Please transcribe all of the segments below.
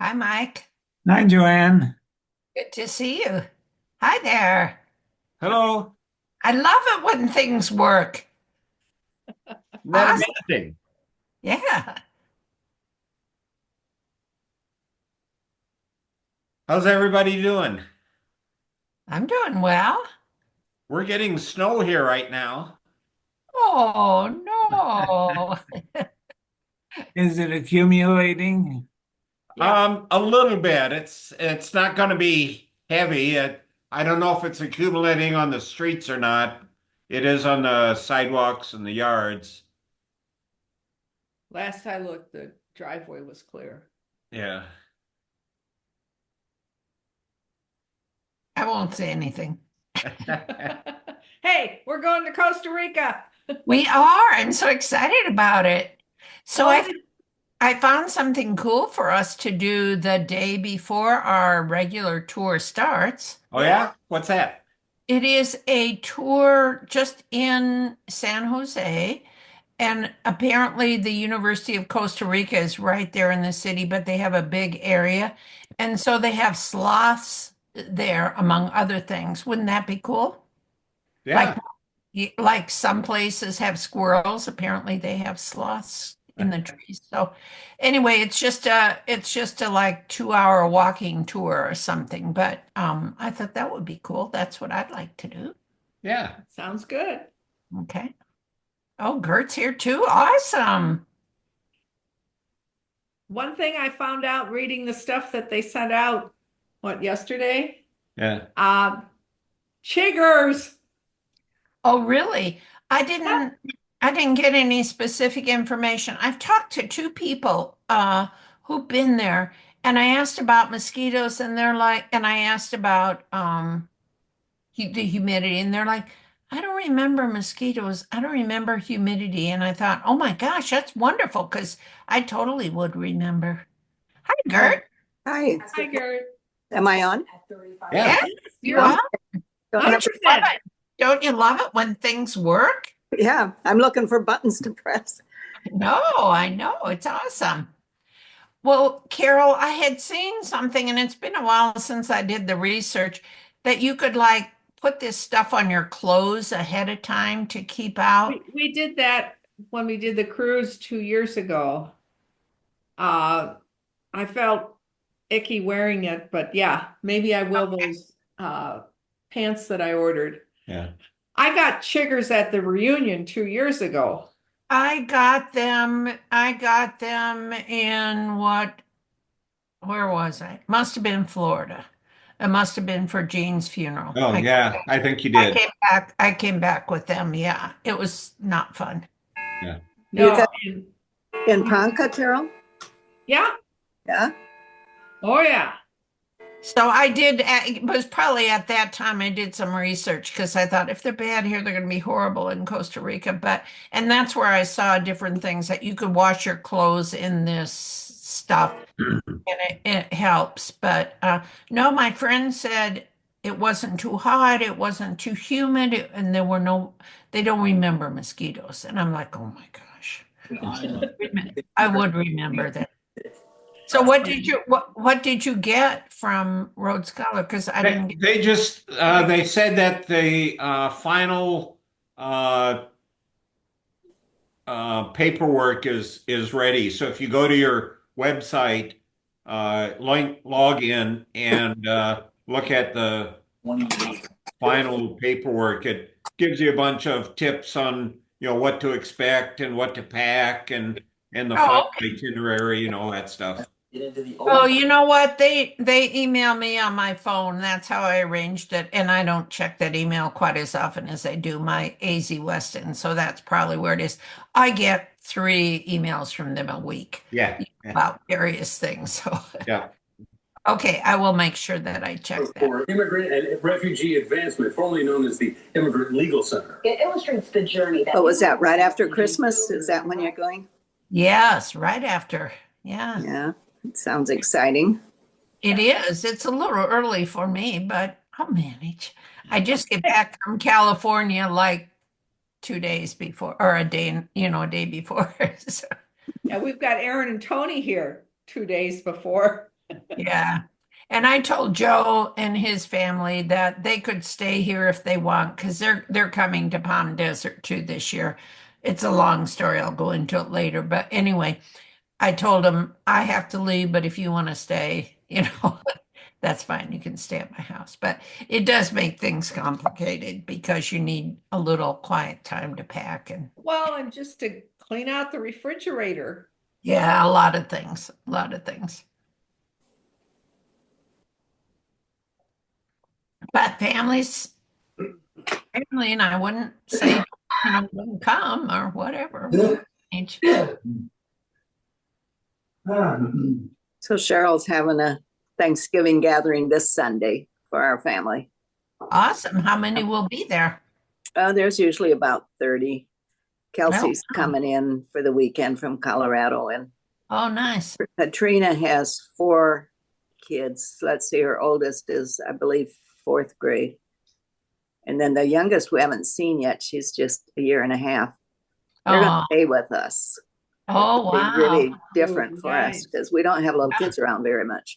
Hi, Mike. Hi, Joanne. Good to see you. Hi there. Hello. I love it when things work. Isn't that Awesome. amazing? Yeah, How's everybody doing? I'm doing well. We're getting snow here right now. Oh, no. Is it accumulating? Yeah. A little bit. It's not going to be heavy. I don't know if it's accumulating on the streets or not. It is on the sidewalks and the yards. Last I looked, the driveway was clear. Yeah. I won't say anything. Hey, we're going to Costa Rica. We are. I'm so excited about it. So Oh, I found something cool for us to do the day before our regular tour starts. Oh yeah. yeah? What's that? It is a tour just in San Jose. And apparently, the University of Costa Rica is right there in the city, but they have a big area. And so they have sloths there, among other things. Wouldn't that be cool? Like, Yeah. like some places have squirrels. Apparently, they have sloths in the trees. So anyway, it's just a like 2 hour walking tour or something. But I thought that would be cool. That's what I'd like to do. Yeah. Sounds good. Okay. Oh, Gert's here too. Awesome. One thing I found out reading the stuff that they sent out, what, yesterday? Yeah. Uh, chiggers. Oh, really? I didn't I didn't get any specific information. I've talked to two people who've been there, and I asked about mosquitoes, and they're like, and I asked about the humidity, and they're like, I don't remember mosquitoes. I don't remember humidity. And I thought, oh my gosh, that's wonderful because I totally would remember. Hi, Oh, Gert. hi. Hi, Gary. Am I on? Yeah. Yes, you Oh, are. don't Don't have, you love 100%. it? Don't you love it when things work? yeah, I'm looking for buttons to press. No, I know. It's awesome. Well, Carol, I had seen something, and it's been a while since I did the research, that you could like put this stuff on your clothes ahead of time to keep out. We did that when we did the cruise 2 years ago. Uh, I felt icky wearing it, but yeah, maybe I will those pants that I ordered. Yeah. I got chiggers at the reunion 2 years ago. I got them in where was I? Must have been Florida. It must have been for Jean's funeral. Oh I, yeah. I think you I did. came I came back with them. Yeah, it was not fun. Yeah. You No, got and in Ponca, Terrell? yeah, Yeah. oh yeah. So I did, it was probably at that time I did some research because I thought if they're bad here, they're going to be horrible in Costa Rica. And that's where I saw different things that you could wash your clothes in this stuff and it helps. But no, my friend said it wasn't too hot, it wasn't too humid, and they don't remember mosquitoes. And I'm like, oh my gosh, I would remember that. So what did you get from Rhodes Scholar? Because I didn't get. They just they said that the final uh, paperwork is ready. So if you go to your website, log in and look at the final paperwork, it gives you a bunch of tips on what to expect and what to pack and the final Oh, okay. itinerary and all that stuff. Oh, you know what? They email me on my phone. That's how I arranged it, and I don't check that email quite as often as I do my AZ Weston. So that's probably where it is. I get 3 emails from them a week Yeah, yeah, about various things. So yeah. okay, I will make sure that I check that. For Immigrant and Refugee Advancement, formerly known as the Immigrant Legal Center. It illustrates the journey that. What was that, right after Christmas? Is that when you're going? Yes, right after. Yeah. Yeah, it sounds exciting. It is. It's a little early for me, but I'll manage. I just get back from California like 2 days before, or a day before. So, Yeah, we've got Aaron and Tony here 2 days before. Yeah. And I told Joe and his family that they could stay here if they want, because they're coming to Palm Desert too this year. It's a long story. I'll go into it later. But anyway, I told them I have to leave, but if you want to stay, that's fine. You can stay at my house. But it does make things complicated because you need a little quiet time to pack and Well, and just to clean out the refrigerator. yeah, a lot of things, a lot of things. But family, and I wouldn't say, wouldn't come or whatever. Change. So Cheryl's having a Thanksgiving gathering this Sunday for our family. Awesome. How many will be there? There's usually about 30. Kelsey's wow. coming in for the weekend from Colorado, and Oh, nice. Katrina has 4 kids. Let's see, her oldest is, I believe, 4th grade. And then the youngest we haven't seen yet. She's just a year and a half. They're going Oh, to stay with us. oh, Be wow. really different for us nice. because we don't have little kids around very much.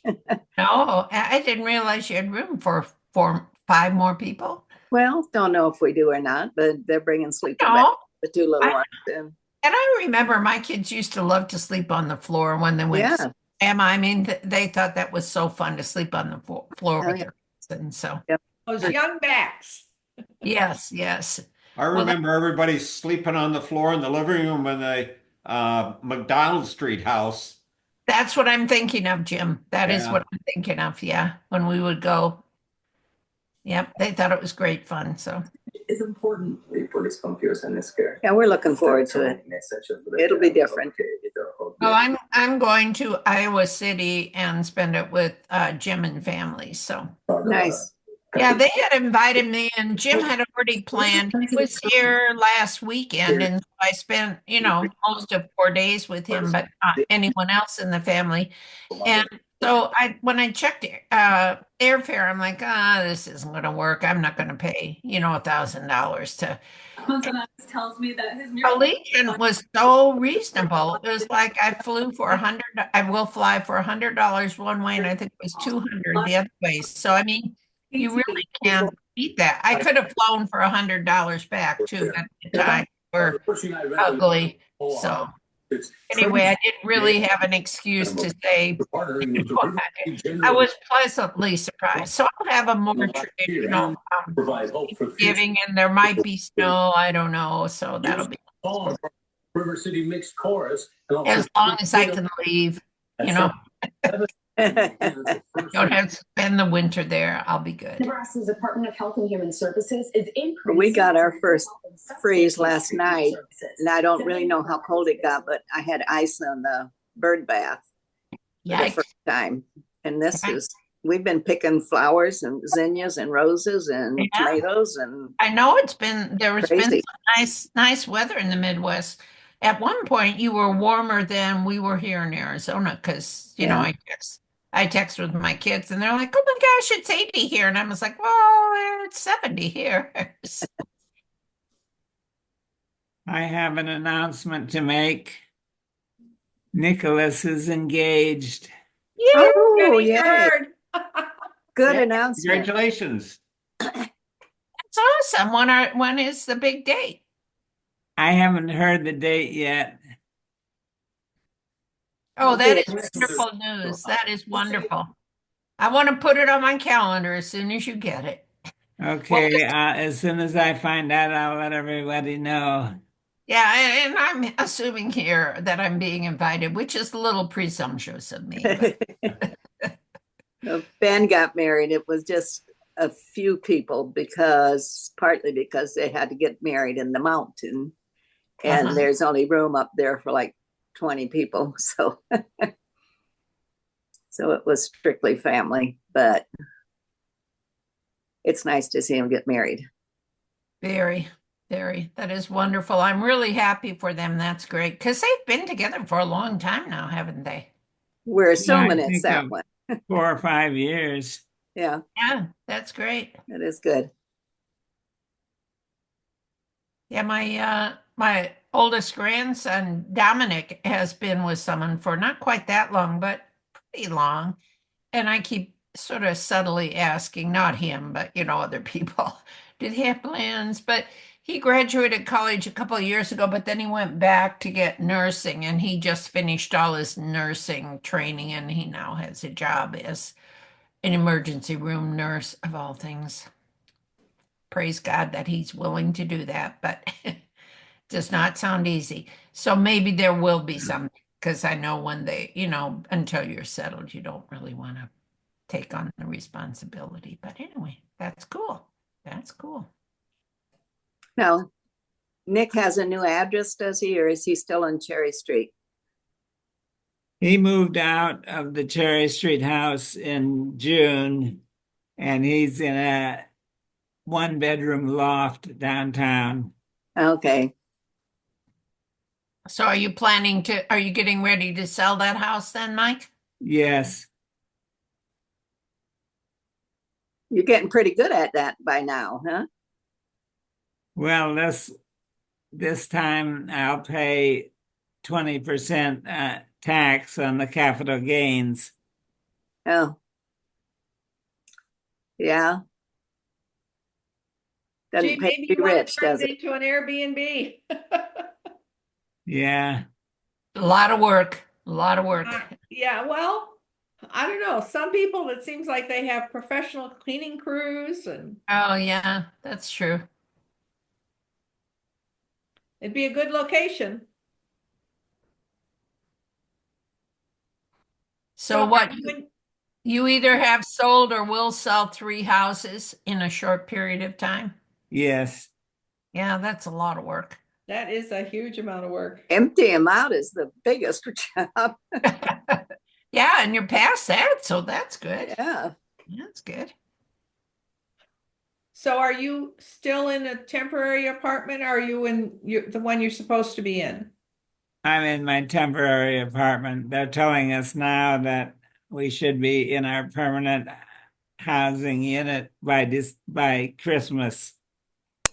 No, I didn't realize you had room for 5 more people. Well, don't know if we do or not, but they're bringing sleeping bags, No, the 2 little I- ones. And and I remember my kids used to love to sleep on the floor when they went. yeah, Emma, I mean, they thought that was so fun to sleep on the floor Oh, with yeah. their kids. And so, Those young backs. yes, yes. I Well, remember everybody sleeping on the floor in the living room in the McDonald Street house. That's what I'm thinking of, Jim. That is Yeah. what I'm thinking of. Yeah, when we would go. Yep, they thought it was great fun. So, Es importante por les confíos en este. Yeah, we're looking forward to it. It'll be different. well, I'm going to Iowa City and spend it with Jim and family. So, Nice. yeah, they had invited me, and Jim had already planned. He was here last weekend, and so I spent, most of 4 days with him, but not anyone else in the family. And so when I checked airfare, I'm like, this isn't going to work. I'm not going to pay, $1,000 to. tells me that his Allegiant was so reasonable. It was like I flew for 100. I will fly for $100 one way, and I think it was 200 the other way. So I mean, you really can't beat that. I could have flown for $100 back too at the time. We're ugly. So anyway, I didn't really have an excuse to say I was pleasantly surprised. So I'll have a more traditional Thanksgiving, and there might be snow. I don't know. So that'll be River City Mixed Chorus. as long as I can leave. Don't have to spend the winter there. I'll be good. Nebraska's Department of Health and Human Services is increasing. We got our first freeze last night, and I don't really know how cold it got, but I had ice on the bird bath for the Yikes. first time. And we've been picking flowers and zinnias and roses and Yeah. tomatoes and I know there was been Crazy. some nice weather in the Midwest. At one point, you were warmer than we were here in Arizona because, Yeah. I text with my kids and they're like, oh my gosh, it's 80 here. And I was like, well, it's 70 here. I have an announcement to make. Nicholas is engaged. Yeah, oh, Getting yay. heard. Good Yeah, announcement. Congratulations. that's awesome. When is the big date? I haven't heard the date yet. Oh, that is Yes. wonderful news. That is wonderful. I want to put it on my calendar as soon as you get it. Okay, as soon as I find out, I'll let everybody know. Yeah, and I'm assuming here that I'm being invited, which is a little presumptuous of me. But Ben got married. It was just a few people partly because they had to get married in the mountain. And Uh-huh. there's only room up there for like 20 people. So, so it was strictly family, but it's nice to see him get married. very, very, that is wonderful. I'm really happy for them. That's great because they've been together for a long time now, haven't they? We're assuming I it's think that of- one. 4 or 5 years. Yeah, Yeah, that's great. that is good. Yeah, my oldest grandson Dominic has been with someone for not quite that long, but pretty long. and I keep sort of subtly asking, not him, but other people, do they have plans? But he graduated college a couple of years ago, but then he went back to get nursing, and he just finished all his nursing training, and he now has a job as an emergency room nurse of all things. Praise God that he's willing to do that, but does not sound easy. So maybe there will be some, because I know when until you're settled, you don't really want to take on the responsibility. But anyway, that's cool. That's cool. Now, Nick has a new address, does he, or is he still on Cherry Street? He moved out of the Cherry Street house in June, and he's in a one-bedroom loft downtown. Okay. So are you getting ready to sell that house then, Mike? Yes. You're getting pretty good at that by now, huh? Well, this time I'll pay 20% tax on the capital gains. Oh. Yeah. Gee, Doesn't pay maybe to you be want rich, to turn does it it? into an Airbnb. Yeah. A lot of work. A lot of work. Yeah, well, I don't know. Some people, it seems like they have professional cleaning crews, and Oh yeah, that's true. it'd be a good location. So what, when- you either have sold or will sell 3 houses in a short period of time? Yes. Yeah, that's a lot of work. that is a huge amount of work. Empty them out is the biggest job. Yeah, and you're past that, so that's good. Yeah. That's good. So are you still in a temporary apartment? Or are you in the one you're supposed to be in? I'm in my temporary apartment. They're telling us now that we should be in our permanent housing unit by Christmas.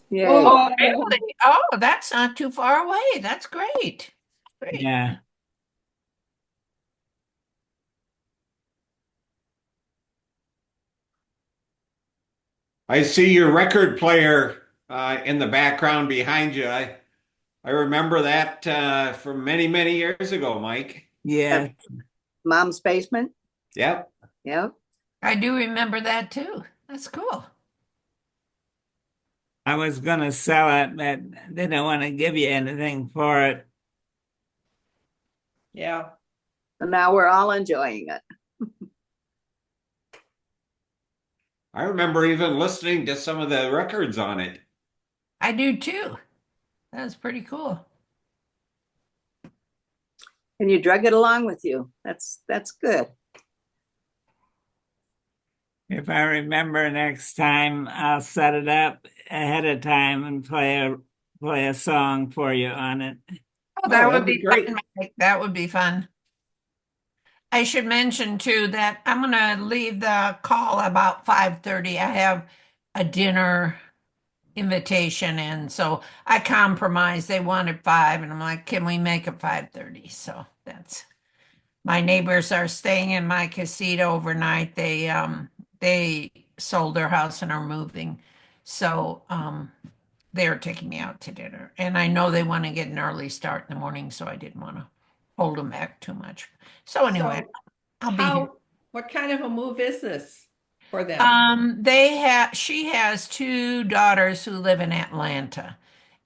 Yeah. Oh, really? Oh, that's not too far away. That's great. Great. Yeah. I see your record player in the background behind you. I remember that from many, many years ago, Mike. Yeah. Mom's basement. Yep. Yep. I do remember that too. That's cool. I was gonna sell it, but they don't want to give you anything for it. Yeah. And now we're all enjoying it. I remember even listening to some of the records on it. I do too. That's pretty cool. And you drug it along with you. That's good. If I remember next time, I'll set it up ahead of time and play a song for you on it. Oh, that would that'd be be great. fun, Mike. That would be fun. I should mention too that I'm gonna leave the call about 5:30. I have a dinner invitation, and so I compromised. They wanted 5, and I'm like, can we make it 5:30? So that's my neighbors are staying in my casita overnight. They sold their house and are moving. So they're taking me out to dinner. And I know they want to get an early start in the morning, so I didn't want to hold them back too much. So anyway, So I'll be here. what kind of a move is this for them? She has 2 daughters who live in Atlanta.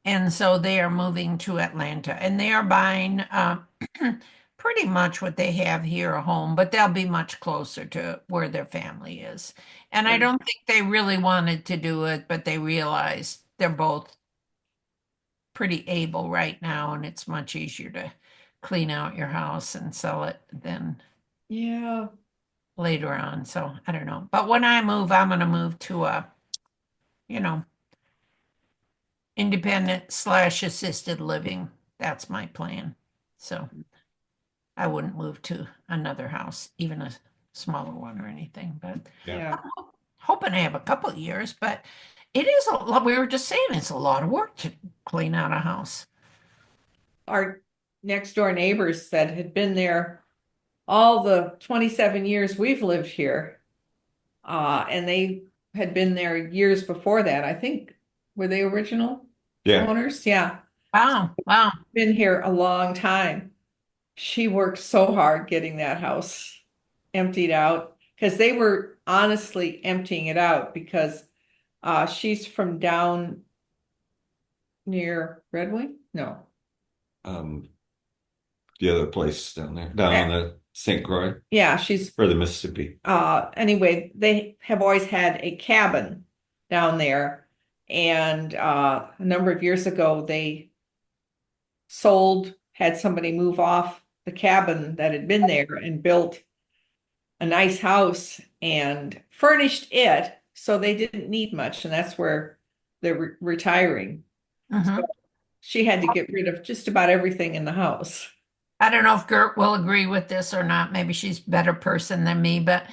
And so they are moving to Atlanta, and they are buying pretty much what they have here, a home, but they'll be much closer to where their family is. And I don't think they really wanted to do it, but they realized they're both pretty able right now, and it's much easier to clean out your house and sell it than Yeah. later on. So I don't know. But when I move, I'm going to move to a, independent/assisted living. That's my plan. So I wouldn't move to another house, even a smaller one or anything, but Yeah. hoping I have a couple of years, but it is a lot. We were just saying it's a lot of work to clean out a house. Our next door neighbors that had been there all the 27 years we've lived here. And they had been there years before that. I think, were they original Yeah. owners? Yeah. Wow, wow. Been here a long time. She worked so hard getting that house emptied out because they were honestly emptying it out because she's from down near Red Wing? No. The other place down there, down on the St. Croix Yeah, she's or the Mississippi. Anyway, they have always had a cabin down there. And a number of years ago, they had somebody move off the cabin that had been there and built a nice house and furnished it. So they didn't need much. And that's where they're retiring. Mhm. She had to get rid of just about everything in the house. I don't know if Gert will agree with this or not. Maybe she's a better person than me, but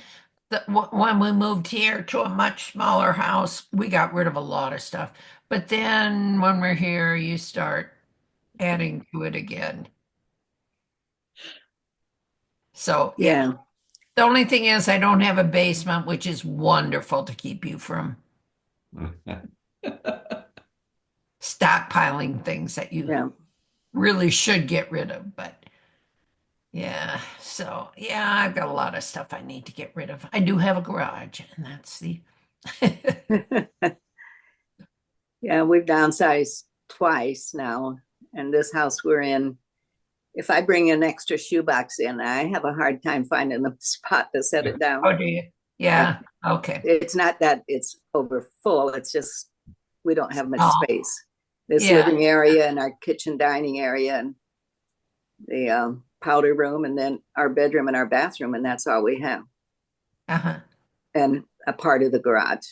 when we moved here to a much smaller house, we got rid of a lot of stuff. But then when we're here, you start adding to it again. So, yeah. Yeah. The only thing is, I don't have a basement, which is wonderful to keep you from stockpiling things that you Yeah. really should get rid of. But yeah, so yeah, I've got a lot of stuff I need to get rid of. I do have a garage, and that's the Yeah, we've downsized twice now. And this house we're in, if I bring an extra shoebox in, I have a hard time finding a spot to set it down. Oh, do you? Yeah. Okay. It's not that it's over full, it's just we don't have much Oh, space. This yeah. living area and our kitchen dining area and the powder room and then our bedroom and our bathroom, and that's all we have. Uh-huh. And a part of the garage.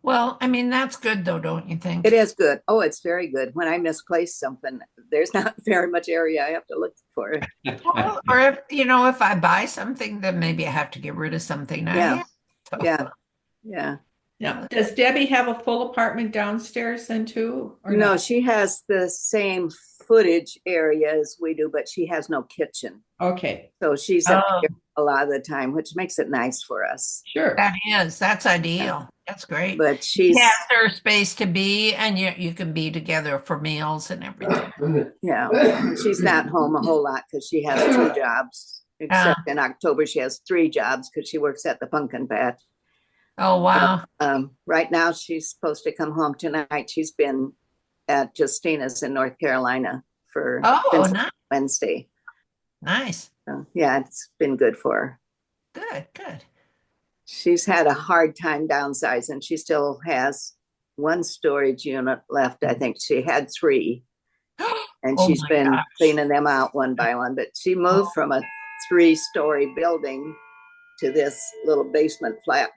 Well, I mean, that's good though, don't you think? It is good. Oh, it's very good. When I misplace something, there's not very much area I have to look for it. Well, or if, if I buy something, then maybe I have to get rid of something now. Yeah. So- Yeah. Yeah. Now, does Debbie have a full apartment downstairs then too? Or No, she has the same footage area as we do, but she has no kitchen. Okay, So she's up Oh. here a lot of the time, which makes it nice for us. sure. That's ideal. That's great. But she's, She has her space to be, and you can be together for meals and everything. yeah, she's not home a whole lot because she has 2 jobs. Except in October, she has 3 jobs because she works at the pumpkin patch. Oh, wow. Right now, she's supposed to come home tonight. She's been at Justina's in North Carolina for Oh, since nice. Wednesday. Nice. So, yeah, it's been good for her. Good, good. She's had a hard time downsizing. She still has 1 storage unit left. I think she had 3. And Oh she's my been gosh. cleaning them out one by one. But she moved from a 3-story building to this little basement flat.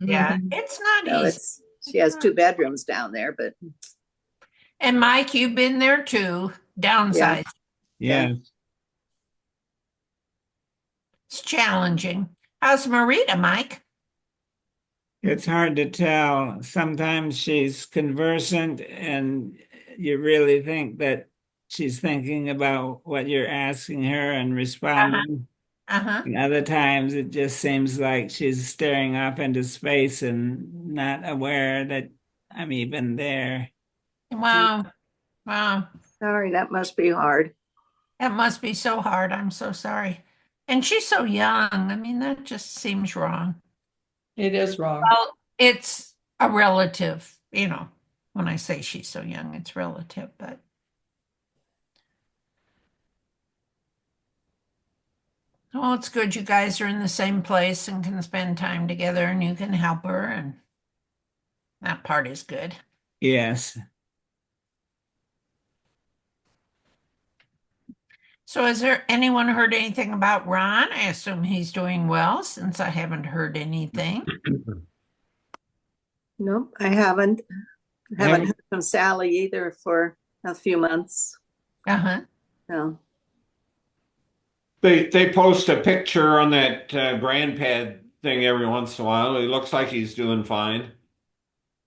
Yeah, Mhm. it's not So easy. she has 2 bedrooms down there, but And Mike, you've been there too, downsized. Yeah. It's challenging. How's Marita, Mike? It's hard to tell. Sometimes she's conversant and you really think that she's thinking about what you're asking her and responding. Uh-huh. And other times it just seems like she's staring off into space and not aware that I'm even there. Wow. Wow. sorry, that must be hard. That must be so hard. I'm so sorry. And she's so young. I mean, that just seems wrong. It is wrong. Well, it's a relative, when I say she's so young, it's relative, but oh, it's good you guys are in the same place and can spend time together and you can help her, and that part is good. Yes. So has there anyone heard anything about Ron? I assume he's doing well since I haven't heard anything. Nope, I haven't. Haven't Haven't- heard from Sally either for a few months. Uh-huh. No. They post a picture on that grandpad thing every once in a while. It looks like he's doing fine.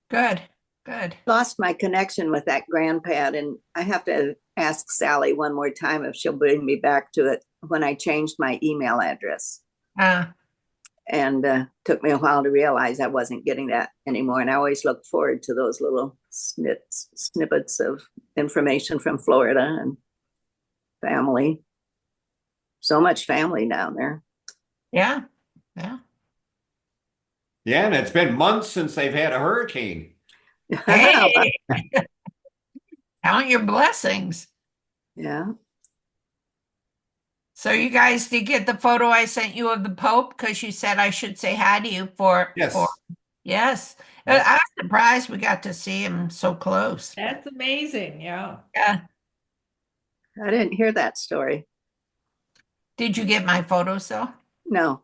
Good. Good. Lost my connection with that grandpad, and I have to ask Sally one more time if she'll bring me back to it when I changed my email address. Uh, And took me a while to realize I wasn't getting that anymore. And I always look forward to those little snippets of information from Florida and family. So much family down there. yeah, yeah. Yeah, and it's been months since they've had a hurricane. Hey, count your blessings. Yeah. So you guys did get the photo I sent you of the Pope because you said I should say hi to you for Yes. yes. Yes. I was surprised we got to see him so close. That's amazing. Yeah. Yeah. I didn't hear that story. Did you get my photos though? No.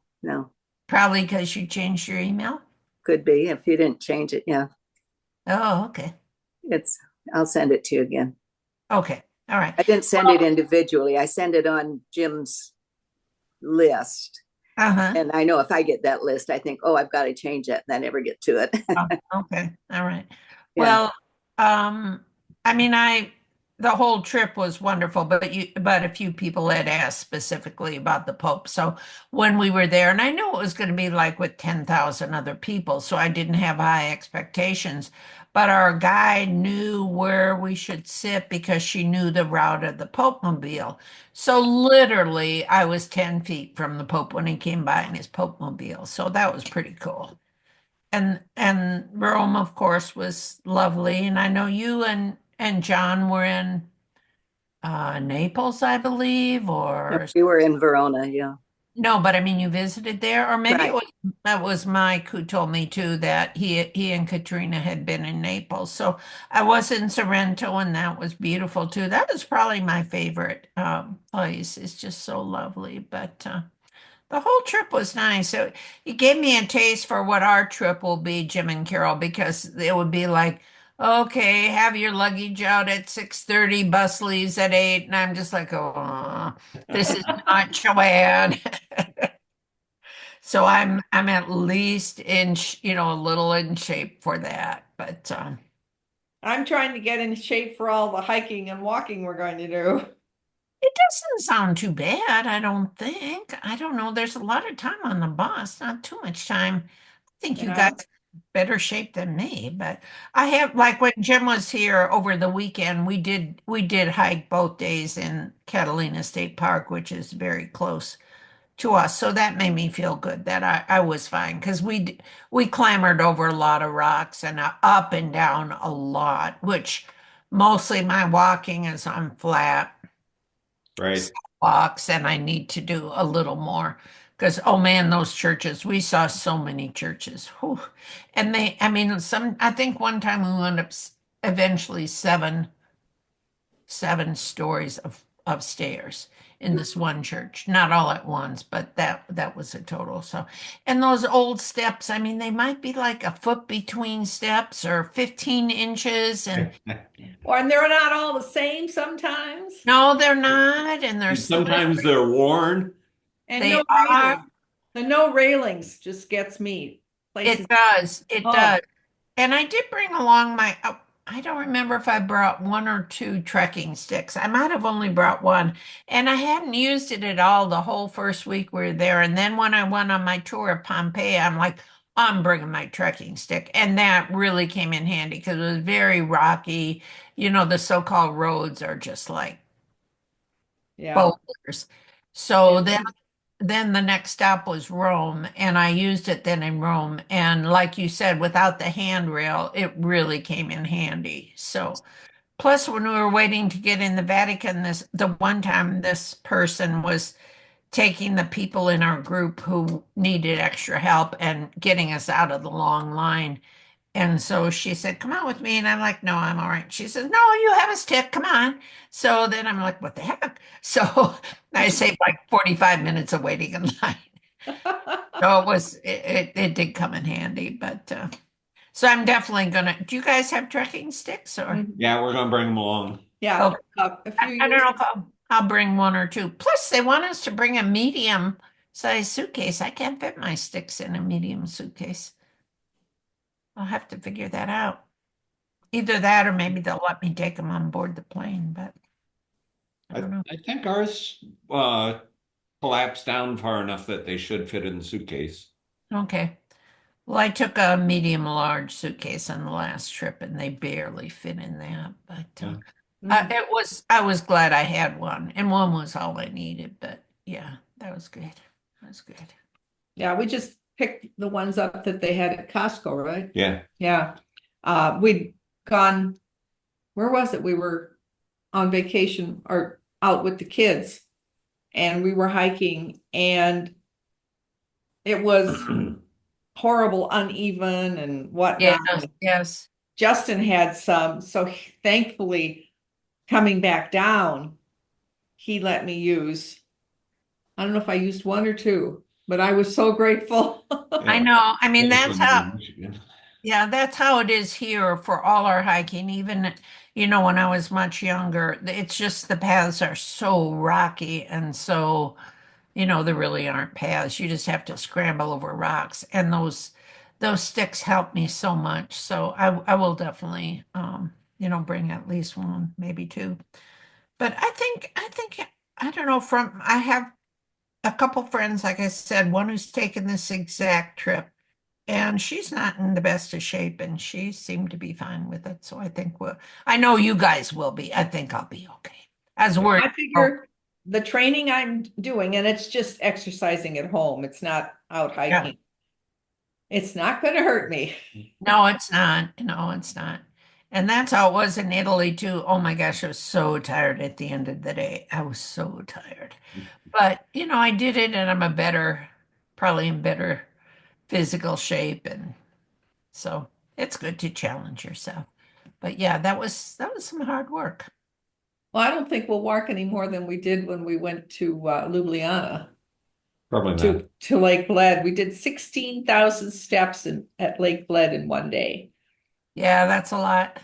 Probably because you changed your email. Could be if you didn't change it. Yeah. Oh, okay. I'll send it to you again. Okay. All right. I didn't send it individually. I send it on Jim's list. Uh-huh. And I know if I get that list, I think, oh, I've got to change it. And I never get to it. Okay. All right. Yeah. Well, I mean, the whole trip was wonderful, but a few people had asked specifically about the Pope. So when we were there, and I knew it was going to be like with 10,000 other people, so I didn't have high expectations. But our guide knew where we should sit because she knew the route of the Pope mobile. So literally, I was 10 feet from the Pope when he came by in his Pope mobile. So that was pretty cool. And Rome, of course, was lovely. And I know you and John were in Naples, I believe, or We were in Verona. Yeah. no, but I mean you visited there, or maybe Right. that was Mike who told me too that he and Katrina had been in Naples. So I was in Sorrento, and that was beautiful too. That was probably my favorite place. It's just so lovely, but. The whole trip was nice. So it gave me a taste for what our trip will be, Jim and Carol, because it would be like, okay, have your luggage out at 6:30, bus leaves at 8. And I'm just like, oh, this is not Joann. So I'm at least a little in shape for that. But I'm trying to get in shape for all the hiking and walking we're going to do. it doesn't sound too bad, I don't think. I don't know. There's a lot of time on the bus, not too much time. I think you Yeah. guys better shape than me, but I have like when Jim was here over the weekend, we did hike both days in Catalina State Park, which is very close to us. So that made me feel good that I was fine because we clambered over a lot of rocks and up and down a lot, which mostly my walking is on flat Right. walks, and I need to do a little more because oh man, those churches, we saw so many churches. Whew. And I mean, I think one time we went up eventually seven stories of stairs in this one church, not all at once, but that was a total. So, and those old steps, I mean, they might be like a foot between steps or 15 inches, and And they're not all the same sometimes. no, they're not, and they're And sometimes slippery. they're worn. And They no are. railings. The no railings just gets me. Places. It does. It Oh. does. And I did bring along I don't remember if I brought one or two trekking sticks. I might have only brought one. And I hadn't used it at all the whole first week we were there. And then when I went on my tour of Pompeii, I'm like, I'm bringing my trekking stick. And that really came in handy because it was very rocky. The so-called roads are just like Yeah. boulders. So Yeah. then the next stop was Rome, and I used it then in Rome. And like you said, without the handrail, it really came in handy. So, plus when we were waiting to get in the Vatican, the one time this person was taking the people in our group who needed extra help and getting us out of the long line. And so she said, come on with me. And I'm like, no, I'm all right. She says, no, you have a stick. Come on. So then I'm like, what the heck? So I saved like 45 minutes of waiting in line. So it did come in handy. But so I'm definitely do you guys have trekking sticks or? Yeah, we're gonna bring them along. Yeah. A few I don't years. know if I'll bring one or two. Plus, they want us to bring a medium size suitcase. I can't fit my sticks in a medium suitcase. I'll have to figure that out. Either that or maybe they'll let me take them on board the plane, but I don't know. I think ours collapsed down far enough that they should fit in the suitcase. Okay. Well, I took a medium large suitcase on the last trip and they barely fit in that. But Yeah. I was glad I had one, and one was all I needed. But yeah, that was good. That was good. Yeah, we just picked the ones up that they had at Costco, right? Yeah. Yeah. We'd gone, where was it? We were on vacation or out with the kids, and we were hiking, and it was horrible, uneven and whatnot. Yes, yes. Justin had some, so thankfully, coming back down, he let me use, I don't know if I used one or two, but I was so grateful. I know. I mean, that's how, Michigan. yeah, that's how it is here for all our hiking. Even, when I was much younger, it's just the paths are so rocky and so, there really aren't paths. You just have to scramble over rocks. And those sticks help me so much. So I will definitely, bring at least one, maybe two. But I think, I don't know, I have a couple friends, like I said, one who's taken this exact trip, and she's not in the best of shape, and she seemed to be fine with it. So I know you guys will be. I think I'll be okay. As we're, I figure the training I'm doing, and it's just exercising at home, it's not out hiking. It's not going to hurt me. no, it's not. No, it's not. And that's how it was in Italy too. Oh my gosh, I was so tired at the end of the day. I was so tired. But, I did it and probably in better physical shape. And so it's good to challenge yourself. But yeah, that was some hard work. Well, I don't think we'll walk any more than we did when we went to Ljubljana Probably not. to Lake Bled. We did 16,000 steps at Lake Bled in one day. Yeah, that's a lot.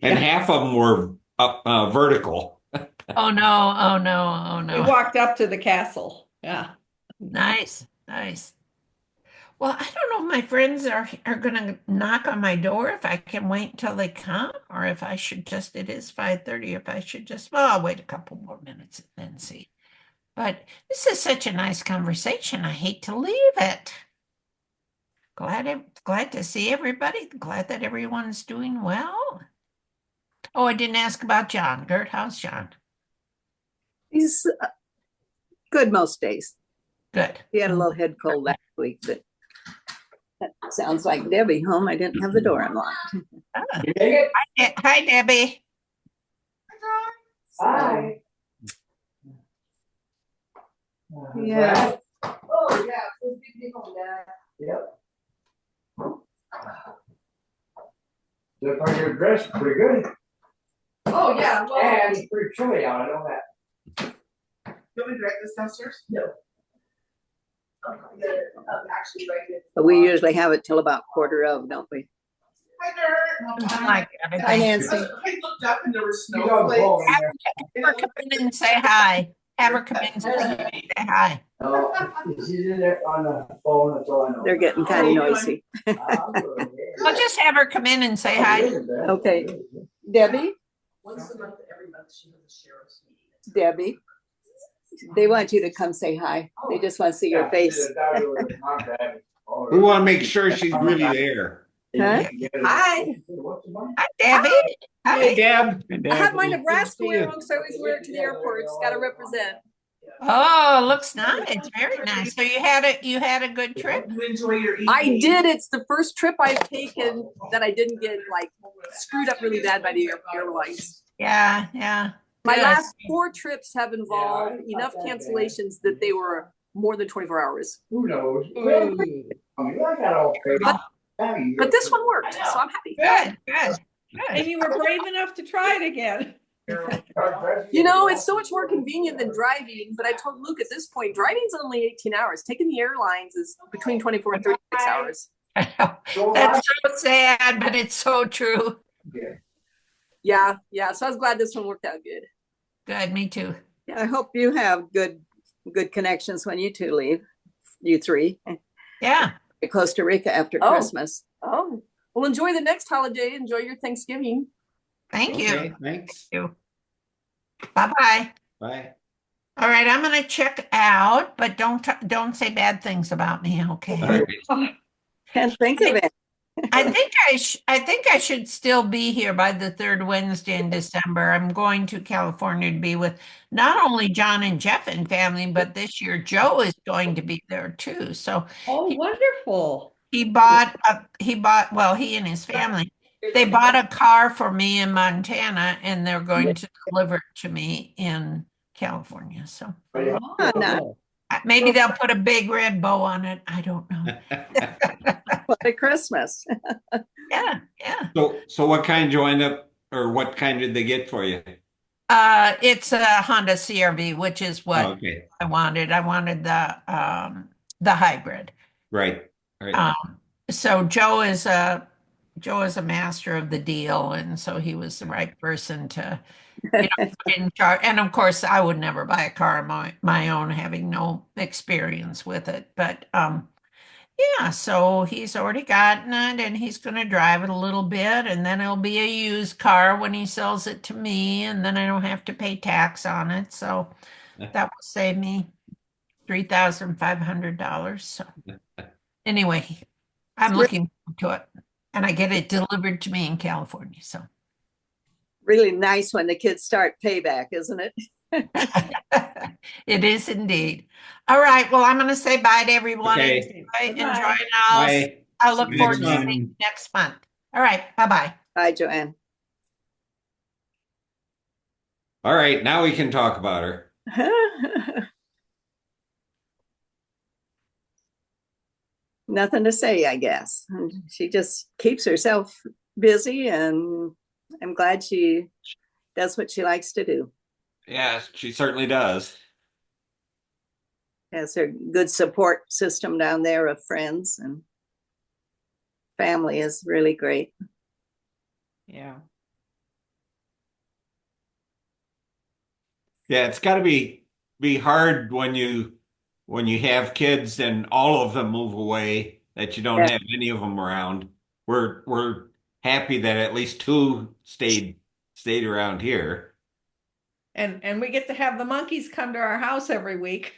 And half of them were up vertical. Oh no, oh no, oh We no. walked up to the castle. Yeah. Nice, nice. Well, I don't know if my friends are gonna knock on my door, if I can wait until they come, or if I should just, it is 5:30, if I should just, well, I'll wait a couple more minutes and then see. But this is such a nice conversation. I hate to leave it. Glad to see everybody. Glad that everyone's doing well. Oh, I didn't ask about John. Gert, how's John? He's good most days. Good. He had a little head cold last week, but that sounds like Debbie home. I didn't have the door unlocked. Ah. Hi, Debbie. Hi. Yeah. Oh, yeah. So big deal on that. Yep. Look like you're dressed pretty good. Oh, yeah. Well, And it's pretty chilly out, I know that. You want me to direct this downstairs? No. Actually, right here. But we usually have it till about 1:15, don't we? Hi, Dirt. Hi, Debbie. Hi, Nancy. I looked up and there was You know, the ball snowflakes. in Have her come in and say hi. Have her come in and say hi. there. Oh, she's in there on the phone, that's all I know. They're getting kind of noisy. I'll just have her come in and say hi. Okay. Debbie, Once a month, every month, she has a sheriff's meeting. Debbie, they want you to come say hi. They just want to see your face. We want to make sure she's really there. Huh? Hi. Hi, Debbie. Hi. Deb. I have my Nebraska wear on, so I always wear it to the airport. It's got to represent. Oh, looks nice. Very nice. So you had a good trip? You enjoy your evening. I did. It's the first trip I've taken that I didn't get like screwed up really bad by the airlines. Yeah, yeah. My Good. last 4 trips have involved enough cancellations that they were more than 24 hours. Who knows? I mean, I got all paid. But this one worked, so I'm happy. Good, good, And good. you were brave enough to try it again. You know, it's so much more convenient than driving, but I told Luke at this point, driving's only 18 hours. Taking the airlines is between 24 and 36 hours. That's so sad, but it's so true. Yeah. So I was glad this one worked out good. Good, me too. I hope you have good connections when you two leave. You three. Yeah. To Costa Rica after Oh. Christmas. Oh, well, enjoy the next holiday. Enjoy your Thanksgiving. Thank you. Okay, thanks. Thank you. Bye-bye. Bye. All right, I'm gonna check out, but don't say bad things about me, okay? All right. Can't think of it. I think I should still be here by the third Wednesday in December. I'm going to California to be with not only John and Jeff and family, but this year Joe is going to be there too. So Oh, wonderful. well, he and his family, they bought a car for me in Montana and they're going to deliver it to me in California. So Wonderful. maybe they'll put a big red bow on it. I don't know. What a Christmas. Yeah, yeah. So what kind you end up, or what kind did they get for you? It's a Honda CRV, which is what Oh, okay. I wanted. I wanted the hybrid. Right. Right. So Joe is a master of the deal, and so he was the right person to, put in charge. And of course, I would never buy a car of my own, having no experience with it. But yeah, so he's already gotten it, and he's going to drive it a little bit, and then it'll be a used car when he sells it to me, and then I don't have to pay tax on it. So that will save me $3,500. So anyway, I'm looking forward to it, and I get it delivered to me in California. So Really nice when the kids start payback, isn't it? it is indeed. All right. Well, I'm going to say bye to everyone. Okay. Enjoy, Bye-bye. and Bye. I'll look See you forward next to month. seeing you next month. All right. Bye-bye. Bye, Joanne. All right. Now we can talk about her. Nothing to say, I guess. She just keeps herself busy, and I'm glad she does what she likes to do. Yeah, she certainly does. Has her good support system down there of friends, and family is really great. Yeah. Yeah, it's got to be hard when you have kids and all of them move away, that you don't Yeah. have any of them around. We're happy that at least two stayed around here. And we get to have the monkeys come to our house every week.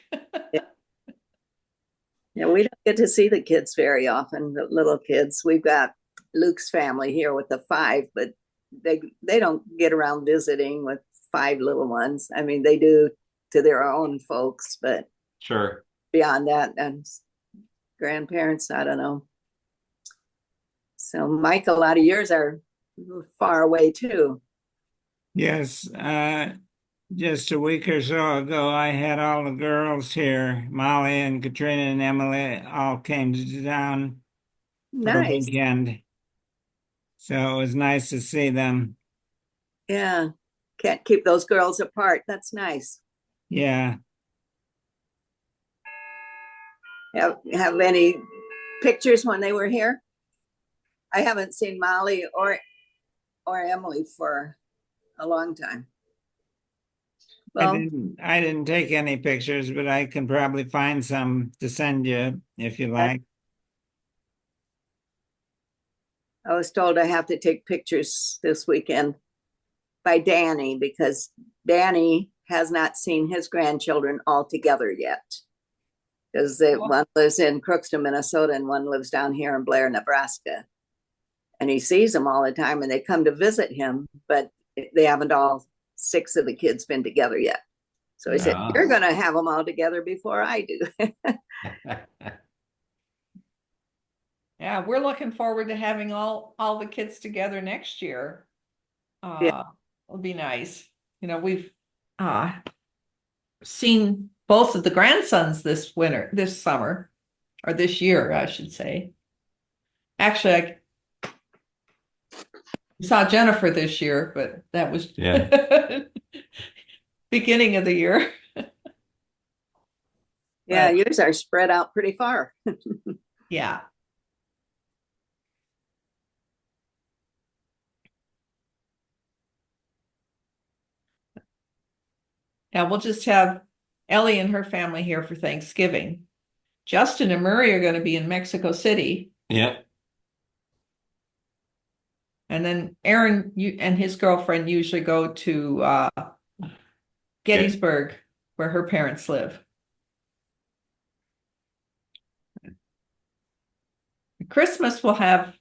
Yeah, we don't get to see the kids very often, the little kids. We've got Luke's family here with the 5, but they don't get around visiting with 5 little ones. I mean, they do to their own folks, but Sure. beyond that, and grandparents, I don't know. So, Mike, a lot of yours are far away too. Yes, just a week or so ago, I had all the girls here. Molly and Katrina and Emily all came to town for the Nice. weekend. So it was nice to see them. Yeah. Can't keep those girls apart. That's nice. Yeah. Have any pictures when they were here? I haven't seen Molly or Emily for a long time. Well, I didn't take any pictures, but I can probably find some to send you if you like. I was told I have to take pictures this weekend by Danny, because Danny has not seen his grandchildren all together yet. Because one lives in Crookston, Minnesota, and one lives down here in Blair, Nebraska. And he sees them all the time, and they come to visit him, but they haven't all 6 of the kids been together yet. So he said, "You're going to have them all together before I do." Yeah, we're looking forward to having all the kids together next year. Yeah. It'll be nice. We've seen both of the grandsons this summer, or this year, I should say. Actually, I saw Jennifer this year, but that was beginning of the year. Yeah, yours are spread out pretty far. Yeah. Yeah, we'll just have Ellie and her family here for Thanksgiving. Justin and Murray are going to be in Mexico City. Yeah. And then Aaron and his girlfriend usually go to Gettysburg, where her parents live. Christmas we'll have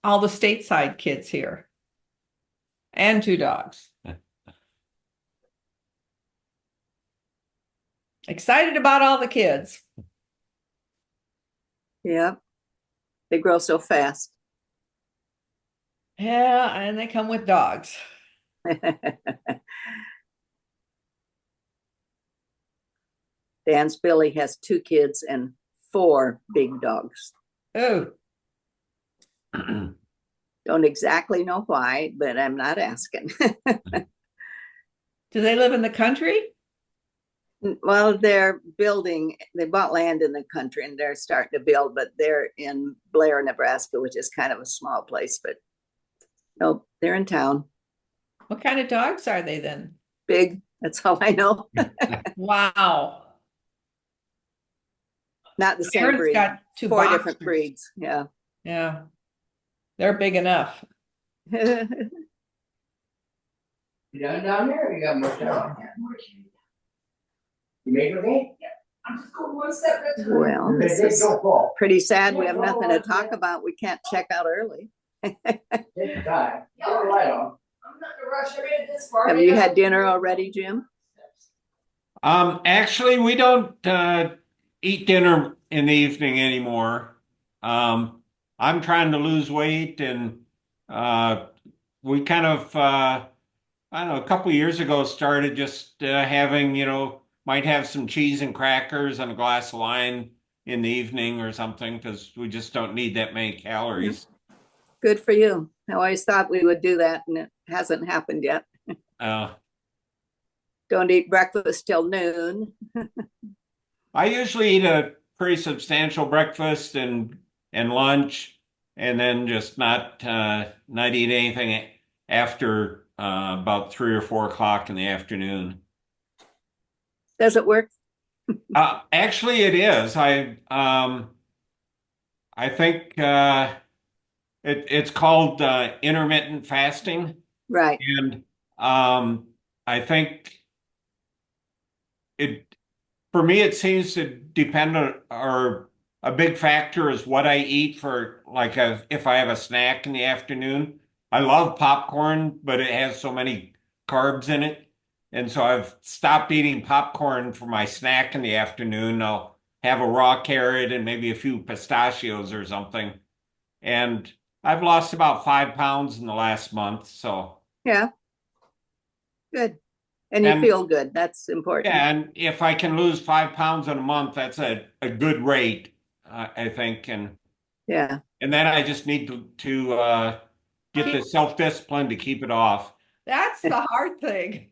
all the stateside kids here and 2 dogs. Excited about all the kids. Yeah. They grow so fast. Yeah, and they come with dogs. Dan's Billy has 2 kids and 4 big dogs. Oh, Don't exactly know why, but I'm not asking. do they live in the country? Well, they bought land in the country and they're starting to build, but they're in Blair, Nebraska, which is kind of a small place, but no, they're in town. What kind of dogs are they then? Big, that's all I know. Wow. Not the same Aaron's breed. got 2 4 boxers. different breeds. Yeah. Yeah. They're big enough. You done down there or you got more stuff? You made it okay? I'm just going one step at a time. Well, this Don't is fall. pretty sad. We have nothing to talk about. We can't check out early. Take your time. Put a light on. I'm not in a rush. I made it this far. Have you had dinner already, Jim? Actually, we don't eat dinner in the evening anymore. I'm trying to lose weight, and we kind of, I don't know, a couple of years ago started just having, might have some cheese and crackers and a glass of wine in the evening or something, because we just don't need that many calories. Good for you. I always thought we would do that, and it hasn't happened yet. Don't eat breakfast till noon. I usually eat a pretty substantial breakfast and lunch, and then just not eat anything after about 3 or 4 o'clock in the afternoon. Does it work? Actually, it is. I think it's called intermittent fasting, Right. and I think for me, it seems to depend on, or a big factor is what I eat for, like, if I have a snack in the afternoon. I love popcorn, but it has so many carbs in it. And so I've stopped eating popcorn for my snack in the afternoon. I'll have a raw carrot and maybe a few pistachios or something. And I've lost about 5 pounds in the last month. So Yeah. Good. And you feel good. That's important. yeah, and if I can lose 5 pounds in a month, that's a good rate, I think. And yeah. And then I just need to get the self-discipline to keep it off. That's the hard thing.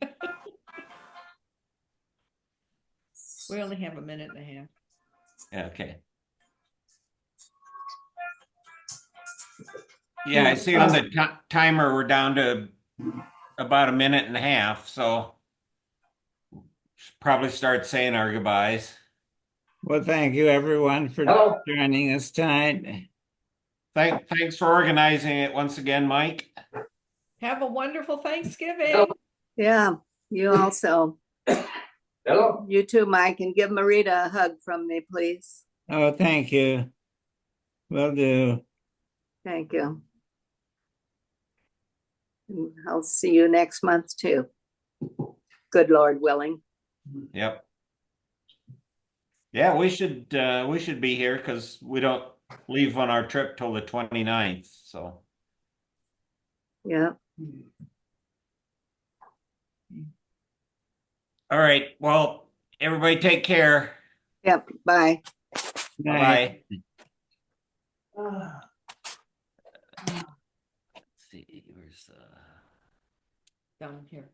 We only have a minute and a half. Okay. Yeah, I see on the timer we're down to about a minute and a half, so should probably start saying our goodbyes. Well, thank you everyone for joining us tonight. Thanks for organizing it once again, Mike. Have a wonderful Thanksgiving. Yeah, you also. Hello. You too, Mike, and give Marita a hug from me, please. Oh, thank you. Will do. Thank you. And I'll see you next month too. Good Lord willing. Yep. Yeah, we should be here because we don't leave on our trip till the 29th. So yeah. All right. Well, everybody take care. Yep. Bye. Bye. Ah. Let's see, where's Down here.